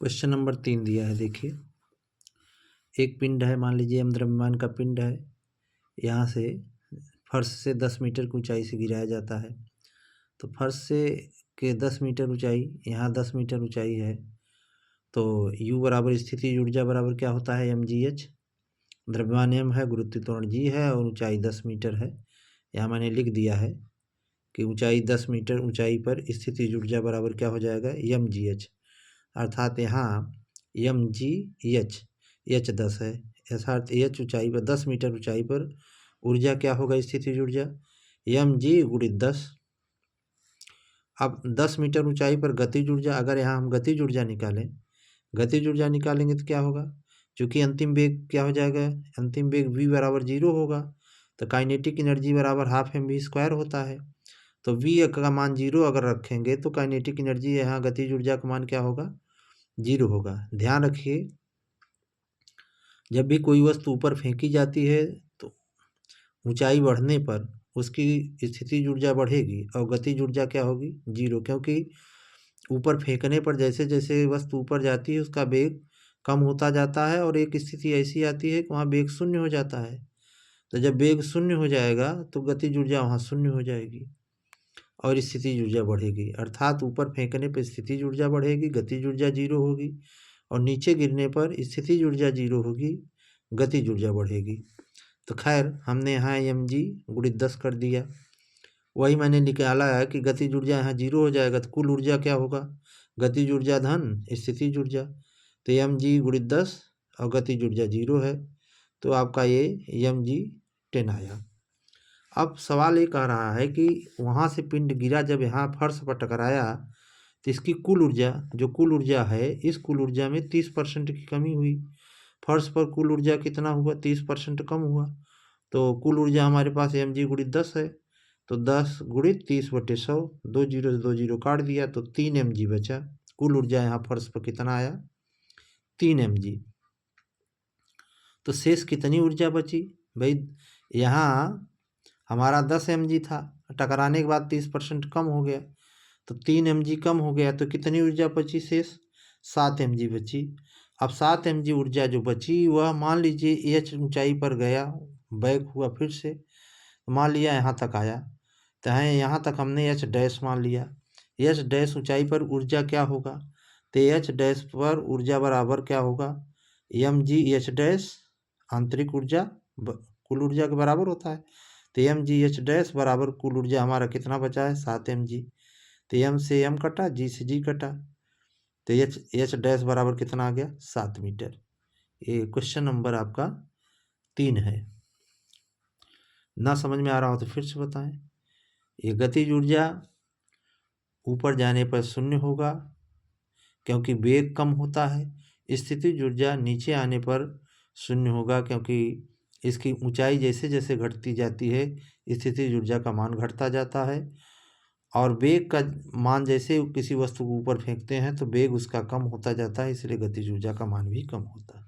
Question number 3 दिया है। देखिए, एक पिंड है, मान लीजिए m द्रव्यमान का पिंड है। यहाँ से फर्श से 10 मीटर की ऊंचाई से गिराया जाता है। तो फर्श से के 10 मीटर ऊंचाई, यहाँ 10 मीटर ऊंचाई है। तो u बराबर स्थिति ऊर्जा बराबर क्या होता है, mgh। द्रव्यमान m है, गुरुत्व त्वरण g है और ऊंचाई 10 मीटर है। यहाँ मैंने लिख दिया है कि ऊंचाई 10 मीटर ऊंचाई पर स्थिति ऊर्जा बराबर क्या हो जाएगा, mgh। अर्थात यहाँ mgh, h 10 है, अर्थात h ऊंचाई पर 10 मीटर ऊंचाई पर ऊर्जा क्या होगा, स्थिति ऊर्जा mg गुणित 10। अब 10 मीटर ऊंचाई पर गतिज ऊर्जा, अगर यहाँ हम गतिज ऊर्जा निकालें, गतिज ऊर्जा निकालेंगे तो क्या होगा, क्योंकि अंतिम वेग क्या हो जाएगा, अंतिम वेग v बराबर 0 होगा। तो काइनेटिक एनर्जी बराबर हाफ mv² होता है। तो v का मान 0 अगर रखेंगे तो काइनेटिक एनर्जी, यहाँ गतिज ऊर्जा का मान क्या होगा, 0 होगा। ध्यान रखिए, जब भी कोई वस्तु ऊपर फेंकी जाती है तो ऊंचाई बढ़ने पर उसकी स्थितिज ऊर्जा बढ़ेगी और गतिज ऊर्जा क्या होगी, 0, क्योंकि ऊपर फेंकने पर जैसे जैसे वस्तु ऊपर जाती है उसका वेग कम होता जाता है और एक स्थिति ऐसी आती है कि वहाँ वेग शून्य हो जाता है। तो जब वेग शून्य हो जाएगा तो गतिज ऊर्जा वहाँ शून्य हो जाएगी और स्थितिज ऊर्जा बढ़ेगी। अर्थात ऊपर फेंकने पर स्थितिज ऊर्जा बढ़ेगी, गतिज ऊर्जा 0 होगी, और नीचे गिरने पर स्थितिज ऊर्जा 0 होगी, गतिज ऊर्जा बढ़ेगी। तो खैर हमने यहाँ mg गुणित 10 कर दिया। वही मैंने निकाला है कि गतिज ऊर्जा यहाँ 0 हो जाएगा तो कुल ऊर्जा क्या होगा, गतिज ऊर्जा धन स्थितिज ऊर्जा। तो mg गुणित 10 और गतिज ऊर्जा 0 है, तो आपका ये mg 10 आया। अब सवाल ये कह रहा है कि वहाँ से पिंड गिरा, जब यहाँ फर्श पर टकराया तो इसकी कुल ऊर्जा, जो कुल ऊर्जा है, इस कुल ऊर्जा में 30% की कमी हुई। फर्श पर कुल ऊर्जा कितना हुआ, 30% कम हुआ। तो कुल ऊर्जा हमारे पास mg गुणित 10 है, तो 10 गुणित 30/100, 2 जीरो से 2 जीरो काट दिया तो 3 mg बचा। कुल ऊर्जा यहाँ फर्श पर कितना आया, 3 mg। तो शेष कितनी ऊर्जा बची भाई, यहाँ हमारा 10 mg था, टकराने के बाद 30% कम हो गया तो 3 mg कम हो गया, तो कितनी ऊर्जा बची शेष, 7 mg बची। अब 7 mg ऊर्जा जो बची वह मान लीजिए h ऊंचाई पर गया, बैक हुआ फिर से, मान लिया यहाँ तक आया, तो है यहाँ तक हमने h डैश मान लिया। h डैश ऊंचाई पर ऊर्जा क्या होगा, तो h डैश पर ऊर्जा बराबर क्या होगा, mg h डैश आंतरिक ऊर्जा कुल ऊर्जा के बराबर होता है। तो mg h डैश बराबर कुल ऊर्जा हमारा कितना बचा है, 7 mg। तो m से m कटा, g से g कटा, तो h डैश बराबर कितना आ गया, 7 मीटर। ये क्वेश्चन नंबर आपका 3 है। ना समझ में आ रहा हो तो फिर से बताएं। ये गतिज ऊर्जा ऊपर जाने पर शून्य होगा क्योंकि वेग कम होता है। स्थितिज ऊर्जा नीचे आने पर शून्य होगा क्योंकि इसकी ऊंचाई जैसे जैसे घटती जाती है स्थितिज ऊर्जा का मान घटता जाता है। और वेग का मान जैसे किसी वस्तु को ऊपर फेंकते हैं तो वेग उसका कम होता जाता है, इसलिए गतिज ऊर्जा का मान भी कम होता है।